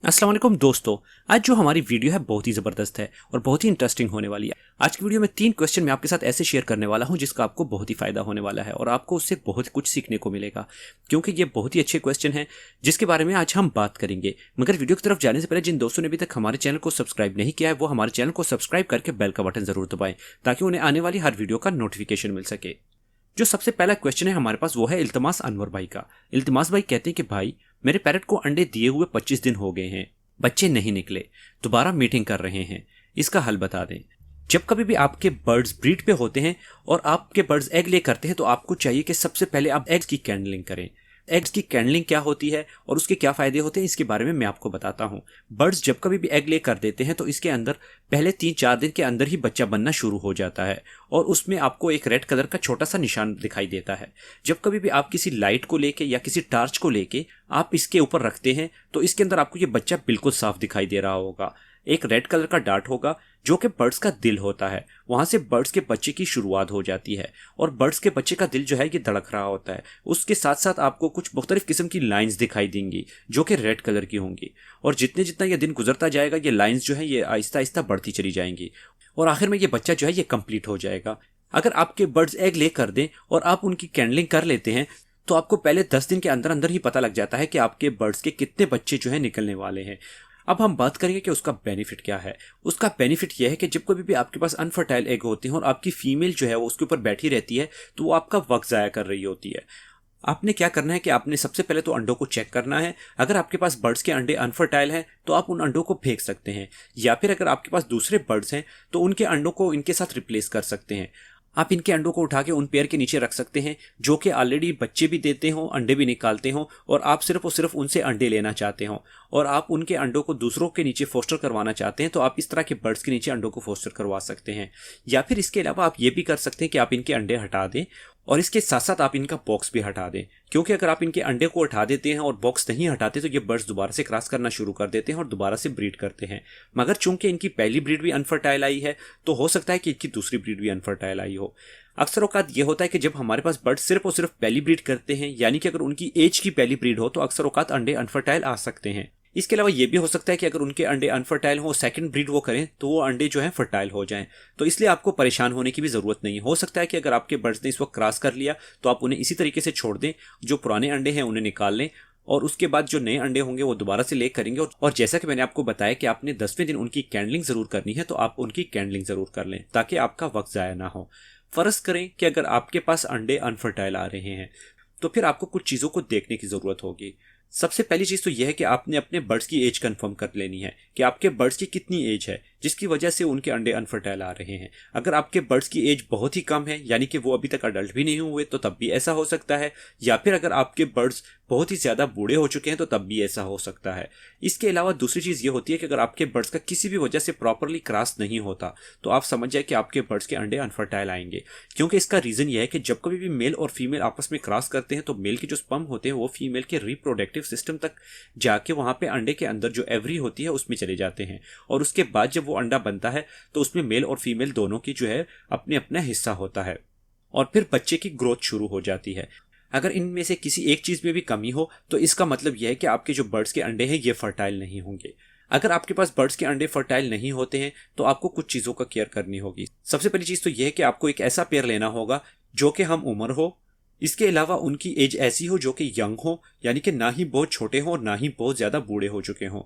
अस्सलाम वालेकुम दोस्तों। आज जो हमारी वीडियो है बहुत ही ज़बरदस्त है और बहुत ही इंटरेस्टिंग होने वाली है। आज की वीडियो में 3 क्वेश्चन मैं आपके साथ ऐसे शेयर करने वाला हूं जिसका आपको बहुत ही फ़ायदा होने वाला है और आपको उससे बहुत कुछ सीखने को मिलेगा, क्योंकि ये बहुत ही अच्छे क्वेश्चन हैं जिसके बारे में आज हम बात करेंगे। मगर वीडियो की तरफ जाने से पहले जिन दोस्तों ने अभी तक हमारे चैनल को सब्सक्राइब नहीं किया है वो हमारे चैनल को सब्सक्राइब करके बेल का बटन ज़रूर दबाएं ताकि उन्हें आने वाली हर वीडियो का नोटिफिकेशन मिल सके। जो सबसे पहला क्वेश्चन है हमारे पास वो है इल्तमास अनवर भाई का। इल्तमास भाई कहते हैं कि भाई मेरे पैरट को अंडे दिए हुए 25 दिन हो गए हैं, बच्चे नहीं निकले, दोबारा मीटिंग कर रहे हैं, इसका हल बता दें। जब कभी भी आपके बर्ड्स ब्रीड पे होते हैं और आपके बर्ड्स एग ले करते हैं तो आपको चाहिए कि सबसे पहले आप एग्स की कैंडलिंग करें। एग्स की कैंडलिंग क्या होती है और उसके क्या फायदे होते हैं इसके बारे में मैं आपको बताता हूं। बर्ड्स जब कभी भी एग ले कर देते हैं तो इसके अंदर पहले 3-4 दिन के अंदर ही बच्चा बनना शुरू हो जाता है और उसमें आपको एक रेड कलर का छोटा सा निशान दिखाई देता है। जब कभी भी आप किसी लाइट को लेके या किसी टार्च को लेके आप इसके ऊपर रखते हैं तो इसके अंदर आपको ये बच्चा बिल्कुल साफ दिखाई दे रहा होगा। एक रेड कलर का डार्ट होगा जो कि बर्ड्स का दिल होता है, वहां से बर्ड्स के बच्चे की शुरुआत हो जाती है और बर्ड्स के बच्चे का दिल जो है ये धड़क रहा होता है। उसके साथ साथ आपको कुछ मुख्तलिफ किस्म की लाइंस दिखाई देंगी जो कि रेड कलर की होंगी और जितने जितना ये दिन गुजरता जाएगा ये लाइंस जो है ये आहिस्ता आहिस्ता बढ़ती चली जाएंगी और आखिर में ये बच्चा जो है ये कंप्लीट हो जाएगा। अगर आपके बर्ड्स एग ले कर दें और आप उनकी कैंडलिंग कर लेते हैं तो आपको पहले 10 दिन के अंदर अंदर ही पता लग जाता है कि आपके बर्ड्स के कितने बच्चे जो है निकलने वाले हैं। अब हम बात करेंगे कि उसका बेनिफिट क्या है। उसका बेनिफिट यह है कि जब कभी भी आपके पास अनफर्टाइल एग होते हैं और आपकी फीमेल जो है वो उसके ऊपर बैठी रहती है तो वो आपका वक्त ज़ाया कर रही होती है। आपने क्या करना है कि आपने सबसे पहले तो अंडों को चेक करना है। अगर आपके पास बर्ड्स के अंडे अनफर्टाइल हैं तो आप उन अंडों को फेंक सकते हैं, या फिर अगर आपके पास दूसरे बर्ड्स हैं तो उनके अंडों को इनके साथ रिप्लेस कर सकते हैं। आप इनके अंडों को उठा के उन पेयर के नीचे रख सकते हैं जो कि ऑलरेडी बच्चे भी देते हों, अंडे भी निकालते हों और आप सिर्फ और सिर्फ उनसे अंडे लेना चाहते हों और आप उनके अंडों को दूसरों के नीचे फोस्टर करवाना चाहते हैं तो आप इस तरह के बर्ड्स के नीचे अंडों को फोस्टर करवा सकते हैं। या फिर इसके अलावा आप ये भी कर सकते हैं कि आप इनके अंडे हटा दें और इसके साथ साथ आप इनका बॉक्स भी हटा दें, क्योंकि अगर आप इनके अंडे को हटा देते हैं और बॉक्स नहीं हटाते तो ये बर्ड्स दोबारा से क्रॉस करना शुरू कर देते हैं और दोबारा से ब्रीड करते हैं। मगर चूंकि इनकी पहली ब्रीड भी अनफर्टाइल आई है तो हो सकता है कि इनकी दूसरी ब्रीड भी अनफर्टाइल आई हो। अक्सर औकात ये होता है कि जब हमारे पास बर्ड्स सिर्फ और सिर्फ पहली ब्रीड करते हैं, यानी कि अगर उनकी एज की पहली ब्रीड हो तो अक्सर औकात अंडे अनफर्टाइल आ सकते हैं। इसके अलावा ये भी हो सकता है कि अगर उनके अंडे अनफर्टाइल हो, सेकंड ब्रीड वो करें तो वो अंडे जो हैं फर्टाइल हो जाएं। तो इसलिए आपको परेशान होने की भी ज़रूरत नहीं। हो सकता है कि अगर आपके बर्ड्स ने इस वक्त क्रॉस कर लिया तो आप उन्हें इसी तरीके से छोड़ दें, जो पुराने अंडे हैं उन्हें निकाल लें और उसके बाद जो नए अंडे होंगे वो दोबारा से ले करेंगे। और जैसा कि मैंने आपको बताया कि आपने 10वें दिन उनकी कैंडलिंग ज़रूर करनी है तो आप उनकी कैंडलिंग ज़रूर कर लें ताकि आपका वक्त ज़ाया ना हो। फ़र्ज़ करें कि अगर आपके पास अंडे अनफर्टाइल आ रहे हैं तो फिर आपको कुछ चीज़ों को देखने की ज़रूरत होगी। सबसे पहली चीज़ तो यह है कि आपने अपने बर्ड्स की एज कंफर्म कर लेनी है कि आपके बर्ड्स की कितनी एज है जिसकी वजह से उनके अंडे अनफर्टाइल आ रहे हैं। अगर आपके बर्ड्स की एज बहुत ही कम है, यानी कि वो अभी तक अडल्ट भी नहीं हुए, तो तब भी ऐसा हो सकता है। या फिर अगर आपके बर्ड्स बहुत ही ज़्यादा बूढ़े हो चुके हैं तो तब भी ऐसा हो सकता है। इसके अलावा दूसरी चीज़ ये होती है कि अगर आपके बर्ड्स का किसी भी वजह से प्रॉपरली क्रॉस नहीं होता तो आप समझ जाए कि आपके बर्ड्स के अंडे अनफर्टाइल आएंगे, क्योंकि इसका रीज़न यह है कि जब कभी भी मेल और फीमेल आपस में क्रॉस करते हैं तो मेल के जो स्पर्म होते हैं वो फीमेल के रिप्रोडक्टिव सिस्टम तक जाके वहाँ पे अंडे के अंदर जो एवरी होती है उसमें चले जाते हैं और उसके बाद जब वो अंडा बनता है तो उसमें मेल और फीमेल दोनों की जो है अपने अपना हिस्सा होता है और फिर बच्चे की ग्रोथ शुरू हो जाती है। अगर इनमें से किसी एक चीज़ में भी कमी हो तो इसका मतलब यह है कि आपके जो बर्ड्स के अंडे हैं ये फर्टाइल नहीं होंगे। अगर आपके पास बर्ड्स के अंडे फर्टाइल नहीं होते हैं तो आपको कुछ चीज़ों का केयर करनी होगी। सबसे पहली चीज़ तो यह है कि आपको एक ऐसा पेयर लेना होगा जो कि हम उम्र हो। इसके अलावा उनकी एज ऐसी हो जो कि यंग हो, यानी कि ना ही बहुत छोटे हों और ना ही बहुत ज़्यादा बूढ़े हो चुके हों।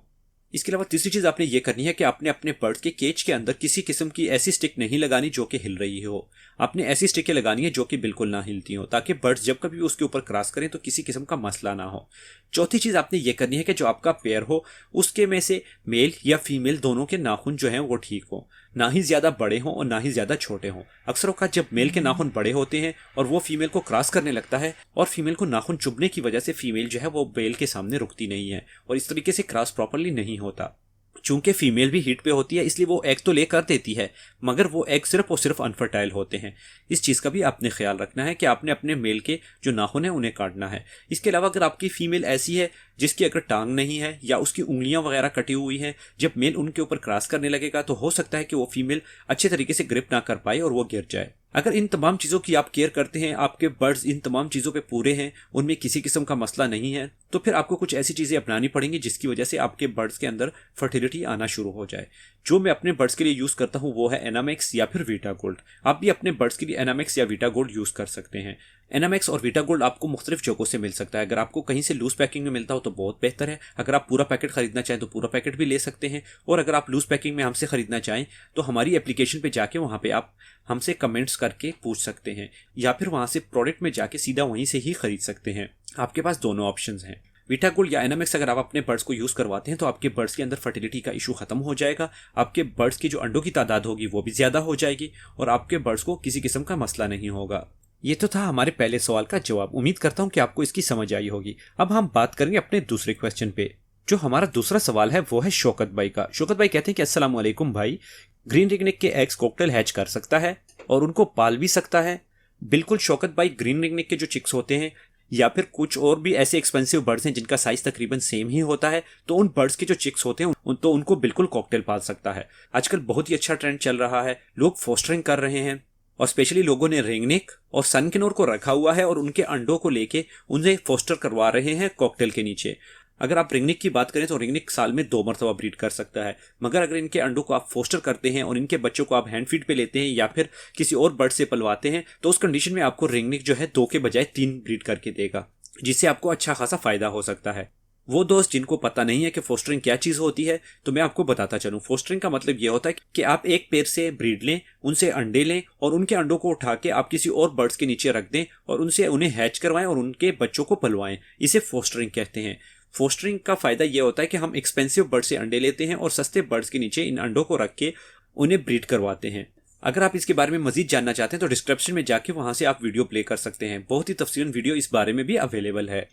इसके अलावा तीसरी चीज़ आपने ये करनी है कि आपने अपने बर्ड्स के केज के अंदर किसी किस्म की ऐसी स्टिक नहीं लगानी जो कि हिल रही हो। आपने ऐसी स्टिकें लगानी है जो कि बिल्कुल ना हिलती हो ताकि बर्ड्स जब कभी भी उसके ऊपर क्रॉस करें तो किसी किस्म का मसला ना हो। चौथी चीज़ आपने ये करनी है कि जो आपका पेयर हो उसके में से मेल या फीमेल दोनों के नाखून जो हैं वो ठीक हो, ना ही ज़्यादा बड़े हों और ना ही ज़्यादा छोटे हों। अक्सर औक़ात जब मेल के नाखून बड़े होते हैं और वो फीमेल को क्रॉस करने लगता है और फीमेल को नाखून चुभने की वजह से फीमेल जो है वो मेल के सामने रुकती नहीं है और इस तरीके से क्रॉस प्रॉपरली नहीं होता। चूंकि फीमेल भी हीट पे होती है इसलिए वो एग तो ले कर देती है मगर वो एग सिर्फ और सिर्फ अनफर्टाइल होते हैं। इस चीज़ का भी आपने ख्याल रखना है कि आपने अपने मेल के जो नाखून हैं उन्हें काटना है। इसके अलावा अगर आपकी फीमेल ऐसी है जिसकी अगर टांग नहीं है या उसकी उंगलियां वगैरह कटी हुई हैं, जब मेल उनके ऊपर क्रॉस करने लगेगा तो हो सकता है कि वो फीमेल अच्छे तरीके से ग्रिप ना कर पाए और वो गिर जाए। अगर इन तमाम चीज़ों की आप केयर करते हैं, आपके बर्ड्स इन तमाम चीज़ों पे पूरे हैं, उनमें किसी किस्म का मसला नहीं है, तो फिर आपको कुछ ऐसी चीज़ें अपनानी पड़ेंगी जिसकी वजह से आपके बर्ड्स के अंदर फर्टिलिटी आना शुरू हो जाए। जो मैं अपने बर्ड्स के लिए यूज़ करता हूँ वो है एनामेक्स या फिर वीटा गोल्ड। आप भी अपने बर्ड्स के लिए एनामेक्स या वीटा गोल्ड यूज़ कर सकते हैं। एनामेक्स और वीटा गोल्ड आपको मुख्तलिफ जगहों से मिल सकता है। अगर आपको कहीं से लूज पैकिंग में मिलता हो तो बहुत बेहतर है। अगर आप पूरा पैकेट खरीदना चाहें तो पूरा पैकेट भी ले सकते हैं, और अगर आप लूज पैकिंग में हमसे खरीदना चाहें तो हमारी एप्लीकेशन पे जाके वहाँ पे आप हमसे कमेंट्स करके पूछ सकते हैं, या फिर वहाँ से प्रोडक्ट में जाके सीधा वहीं से ही खरीद सकते हैं। आपके पास दोनों ऑप्शंस हैं। वीटा गोल्ड या एनामेक्स अगर आप अपने बर्ड्स को यूज़ करवाते हैं तो आपके बर्ड्स के अंदर फर्टिलिटी का इशू खत्म हो जाएगा, आपके बर्ड्स की जो अंडों की तादाद होगी वो भी ज़्यादा हो जाएगी, और आपके बर्ड्स को किसी किस्म का मसला नहीं होगा। ये तो था हमारे पहले सवाल का जवाब। उम्मीद करता हूँ कि आपको इसकी समझ आई होगी। अब हम बात करेंगे अपने दूसरे क्वेश्चन पे। जो हमारा दूसरा सवाल है वो है शौकत भाई का। शौकत भाई कहते हैं कि अस्सलाम वालेकुम भाई, ग्रीन रिंगनेक के एग्स कॉकटेल हैच कर सकता है और उनको पाल भी सकता है? बिल्कुल शौकत भाई, ग्रीन रिंगनेक के जो चिक्स होते हैं या फिर कुछ और भी ऐसे एक्सपेंसिव बर्ड्स हैं जिनका साइज तकरीबन सेम ही होता है, तो उन बर्ड्स के जो चिक्स होते हैं तो उनको बिल्कुल कॉकटेल पाल सकता है। आजकल बहुत ही अच्छा ट्रेंड चल रहा है, लोग फोस्टरिंग कर रहे हैं, और स्पेशली लोगों ने रिंगनेक और सनकिनोर को रखा हुआ है और उनके अंडों को लेके उन्हें फोस्टर करवा रहे हैं कॉकटेल के नीचे। अगर आप रिंगनेक की बात करें तो रिंगनेक साल में 2 मरतबा ब्रीड कर सकता है, मगर अगर इनके अंडों को आप फोस्टर करते हैं और इनके बच्चों को आप हैंड फीड पे लेते हैं या फिर किसी और बर्ड से पलवाते हैं तो उस कंडीशन में आपको रिंगनेक जो है 2 के बजाय 3 ब्रीड करके देगा, जिससे आपको अच्छा खासा फायदा हो सकता है। वो दोस्त जिनको पता नहीं है कि फोस्टरिंग क्या चीज़ होती है, तो मैं आपको बताता चलूं। फोस्टरिंग का मतलब ये होता है कि आप एक पेयर से ब्रीड लें, उनसे अंडे लें और उनके अंडों को उठा के आप किसी और बर्ड्स के नीचे रख दें और उनसे उन्हें हैच करवाएं और उनके बच्चों को पलवाएं। इसे फोस्टरिंग कहते हैं। फोस्टरिंग का फायदा यह होता है कि हम एक्सपेंसिव बर्ड से अंडे लेते हैं और सस्ते बर्ड्स के नीचे इन अंडों को रख के उन्हें ब्रीड करवाते हैं। अगर आप इसके बारे में मजीद जानना चाहते हैं तो डिस्क्रिप्शन में जाके वहां से आप वीडियो प्ले कर सकते हैं। बहुत ही तफसीलन वीडियो इस बारे में भी अवेलेबल है।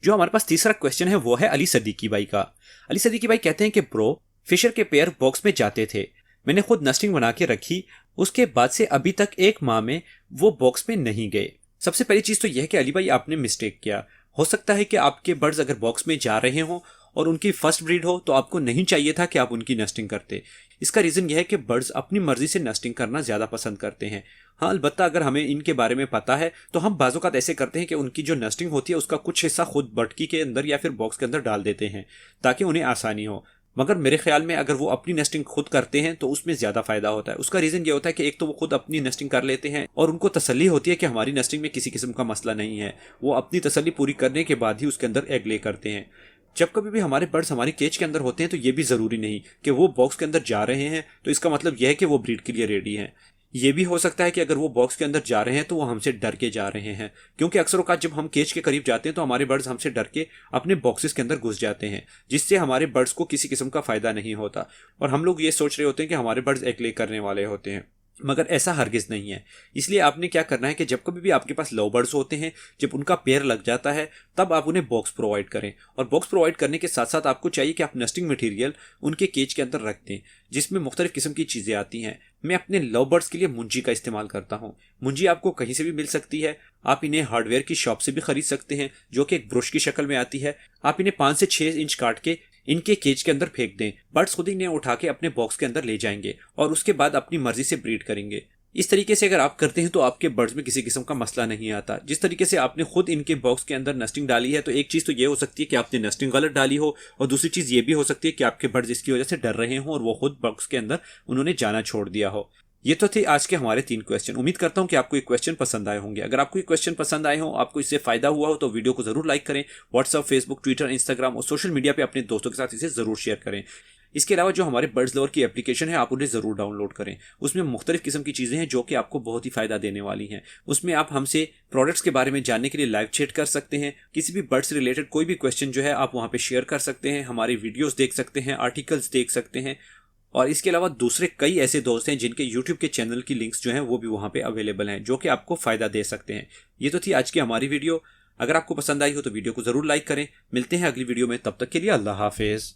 जो हमारे पास तीसरा क्वेश्चन है वो है अली सदीकी भाई का। अली सदीकी भाई कहते हैं कि ब्रो, फिशर के पेयर बॉक्स में जाते थे, मैंने खुद नस्टिंग बना के रखी, उसके बाद से अभी तक 1 माह में वो बॉक्स में नहीं गए। सबसे पहली चीज़ तो यह है कि अली भाई आपने मिस्टेक किया। हो सकता है कि आपके बर्ड्स अगर बॉक्स में जा रहे हों और उनकी फर्स्ट ब्रीड हो तो आपको नहीं चाहिए था कि आप उनकी नस्टिंग करते। इसका रीज़न यह है कि बर्ड्स अपनी मर्जी से नस्टिंग करना ज़्यादा पसंद करते हैं। हाँ, अलबत्ता अगर हमें इनके बारे में पता है तो हम बाज़-औक़ात ऐसे करते हैं कि उनकी जो नस्टिंग होती है उसका कुछ हिस्सा खुद बटकी के अंदर या फिर बॉक्स के अंदर डाल देते हैं ताकि उन्हें आसानी हो। मगर मेरे ख्याल में अगर वो अपनी नेस्टिंग खुद करते हैं तो उसमें ज़्यादा फ़ायदा होता है। उसका रीज़न ये होता है कि एक तो वो खुद अपनी नेस्टिंग कर लेते हैं और उनको तसल्ली होती है कि हमारी नेस्टिंग में किसी किस्म का मसला नहीं है। वो अपनी तसल्ली पूरी करने के बाद ही उसके अंदर एग ले करते हैं। जब कभी भी हमारे बर्ड्स हमारी केज के अंदर होते हैं तो ये भी ज़रूरी नहीं कि वो बॉक्स के अंदर जा रहे हैं तो इसका मतलब यह है कि वो ब्रीड के लिए रेडी हैं। ये भी हो सकता है कि अगर वो बॉक्स के अंदर जा रहे हैं तो वो हमसे डर के जा रहे हैं, क्योंकि अक्सर औक़ात जब हम केज के करीब जाते हैं तो हमारे बर्ड्स हमसे डर के अपने बॉक्सेस के अंदर घुस जाते हैं, जिससे हमारे बर्ड्स को किसी किस्म का फ़ायदा नहीं होता और हम लोग ये सोच रहे होते हैं कि हमारे बर्ड्स एग ले करने वाले होते हैं, मगर ऐसा हरगिज़ नहीं है। इसलिए आपने क्या करना है कि जब कभी भी आपके पास लव बर्ड्स होते हैं, जब उनका पेयर लग जाता है तब आप उन्हें बॉक्स प्रोवाइड करें, और बॉक्स प्रोवाइड करने के साथ साथ आपको चाहिए कि आप नेस्टिंग मटेरियल उनके केज के अंदर रख दें जिसमें मुख्तलिफ किस्म की चीज़ें आती हैं। मैं अपने लव बर्ड्स के लिए मुंजी का इस्तेमाल करता हूँ। मुंजी आपको कहीं से भी मिल सकती है, आप इन्हें हार्डवेयर की शॉप से भी खरीद सकते हैं जो कि एक ब्रश की शक्ल में आती है। आप इन्हें 5 से 6 इंच काट के इनके केज के अंदर फेंक दें, बर्ड्स खुद इन्हें उठा के अपने बॉक्स के अंदर ले जाएंगे और उसके बाद अपनी मर्जी से ब्रीड करेंगे। इस तरीके से अगर आप करते हैं तो आपके बर्ड्स में किसी किस्म का मसला नहीं आता। जिस तरीके से आपने खुद इनके बॉक्स के अंदर नेस्टिंग डाली है, तो एक चीज़ तो ये हो सकती है कि आपने नेस्टिंग गलत डाली हो, और दूसरी चीज़ ये भी हो सकती है कि आपके बर्ड्स इसकी वजह से डर रहे हों और वो खुद बॉक्स के अंदर उन्होंने जाना छोड़ दिया हो। ये तो थे आज के हमारे 3 क्वेश्चन। उम्मीद करता हूं कि आपको ये क्वेश्चन पसंद आए होंगे। अगर आपको ये क्वेश्चन पसंद आए हो, आपको इससे फायदा हुआ हो, तो वीडियो को जरूर लाइक करें। व्हाट्सअप, फेसबुक, ट्विटर, इंस्टाग्राम और सोशल मीडिया पे अपने दोस्तों के साथ इसे जरूर शेयर करें। इसके अलावा जो हमारे बर्ड्स लवर की एप्लीकेशन है, आप उन्हें ज़रूर डाउनलोड करें। उसमें मुख्तलिफ किस्म की चीज़ें हैं जो कि आपको बहुत ही फ़ायदा देने वाली हैं। उसमें आप हमसे प्रोडक्ट्स के बारे में जानने के लिए लाइव चैट कर सकते हैं। किसी भी बर्ड से रिलेटेड कोई भी क्वेश्चन जो है आप वहाँ पे शेयर कर सकते हैं। हमारी वीडियोज़ देख सकते हैं, आर्टिकल्स देख सकते हैं, और इसके अलावा दूसरे कई ऐसे दोस्त हैं जिनके यूट्यूब के चैनल की लिंक्स जो हैं वो भी वहाँ पे अवेलेबल हैं, जो कि आपको फ़ायदा दे सकते हैं। ये तो थी आज की हमारी वीडियो। अगर आपको पसंद आई हो तो वीडियो को ज़रूर लाइक करें। मिलते हैं अगली वीडियो में, तब तक के लिए अल्लाह हाफिज़।